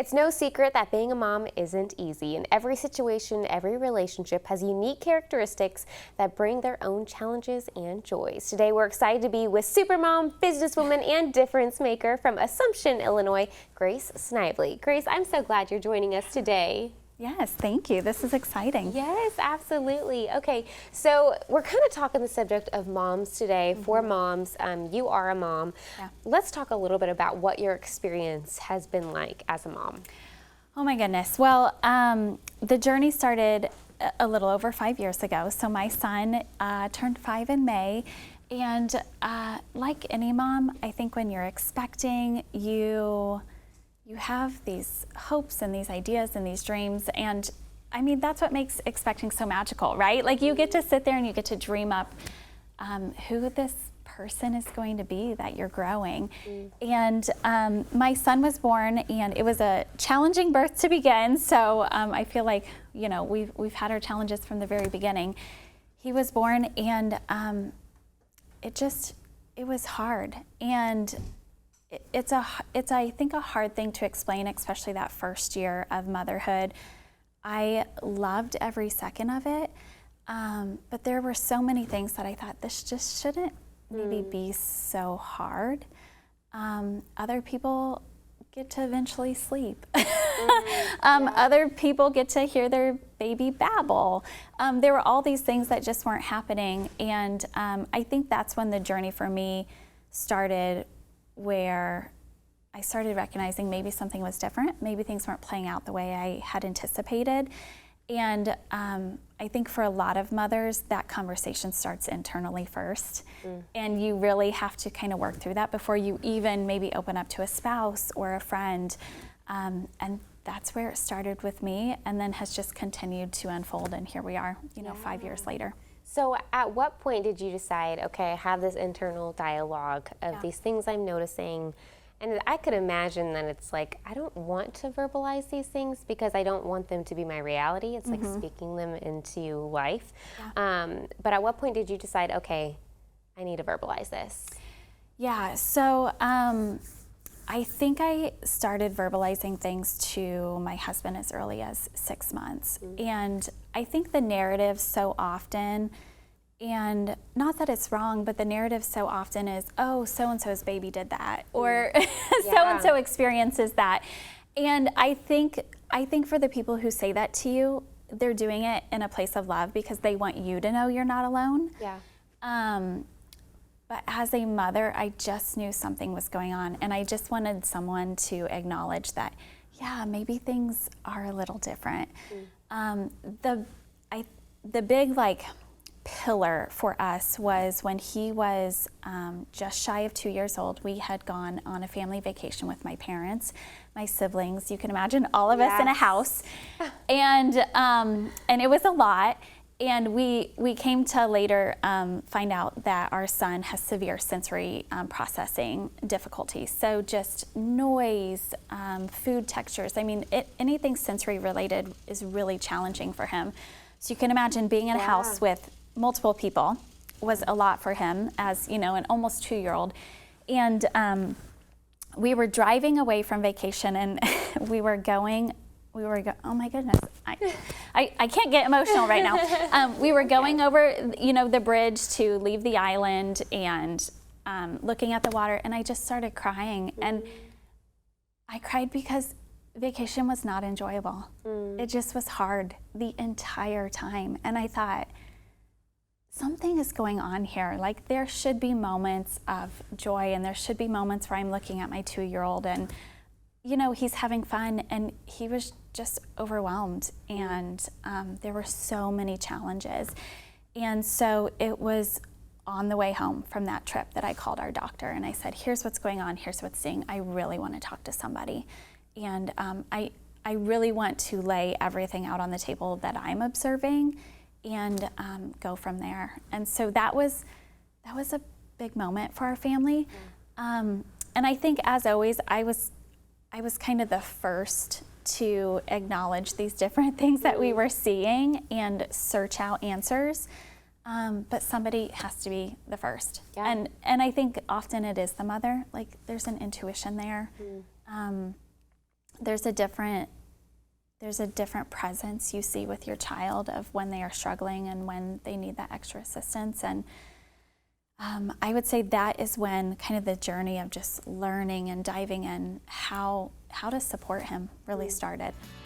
It's no secret that being a mom isn't easy, and every situation, every relationship has unique characteristics that bring their own challenges and joys. Today, we're excited to be with supermom, businesswoman, and difference maker from Assumption, Illinois, Grace Snively. Grace, I'm so glad you're joining us today. Yes, thank you. This is exciting. Yes, absolutely. Okay, so we're kind of talking the subject of moms today, for moms. You are a mom. Yeah. Let's talk a little bit about what your experience has been like as a mom. Oh my goodness. Well, the journey started a little over 5 years ago. So my son turned 5 in May. And like any mom, I think when you're expecting, you have these hopes and these ideas and these dreams, and I mean, that's what makes expecting so magical, right? Like, you get to sit there and you get to dream up who this person is going to be that you're growing. And my son was born, and it was a challenging birth to begin, so I feel like, you know, we've had our challenges from the very beginning. He was born, and it was hard, and it's I think a hard thing to explain, especially that first year of motherhood. I loved every second of it, but there were so many things that I thought, this just shouldn't maybe be so hard. Other people get to eventually sleep. Other people get to hear their baby babble. There were all these things that just weren't happening, and I think that's when the journey for me started, where I started recognizing maybe something was different, maybe things weren't playing out the way I had anticipated. And I think for a lot of mothers, that conversation starts internally first. And you really have to kind of work through that before you even maybe open up to a spouse or a friend. And that's where it started with me, and then has just continued to unfold. And here we are, 5 years later. So at what point did you decide, okay, I have this internal dialogue of these things I'm noticing, and I could imagine that it's like, I don't want to verbalize these things because I don't want them to be my reality. It's like speaking them into life. But at what point did you decide, okay, I need to verbalize this? Yeah, so I think I started verbalizing things to my husband as early as 6 months. And I think the narrative so often, and not that it's wrong, but the narrative so often is, oh, so-and-so's baby did that, or so-and-so experiences that. And I think for the people who say that to you, they're doing it in a place of love because they want you to know you're not alone. But as a mother, I just knew something was going on, and I just wanted someone to acknowledge that, yeah, maybe things are a little different. The big pillar for us was when he was just shy of 2 years old. We had gone on a family vacation with my parents, my siblings. You can imagine all of us in a house, and it was a lot. And we came to later find out that our son has severe sensory processing difficulties. So just noise, food textures. I mean, anything sensory related is really challenging for him. So you can imagine being in a house with multiple people was a lot for him as, an almost 2-year-old. And we were driving away from vacation, and oh my goodness, I can't get emotional right now. We were going over, the bridge to leave the island, and looking at the water, and I just started crying. And I cried because vacation was not enjoyable. It just was hard the entire time. And I thought, something is going on here. Like, there should be moments of joy, and there should be moments where I'm looking at my 2-year-old and he's having fun, and he was just overwhelmed, and there were so many challenges. And so it was on the way home from that trip that I called our doctor, and I said, here's what's going on, here's what's seeing. I really want to talk to somebody. And I really want to lay everything out on the table that I'm observing, and go from there. And so that was a big moment for our family. And I think, as always, I was kind of the first to acknowledge these different things that we were seeing and search out answers. But somebody has to be the first. And I think often it is the mother. Like, there's an intuition there. there's a different presence you see with your child of when they are struggling and when they need that extra assistance. And I would say that is when kind of the journey of just learning and diving in how to support him really started.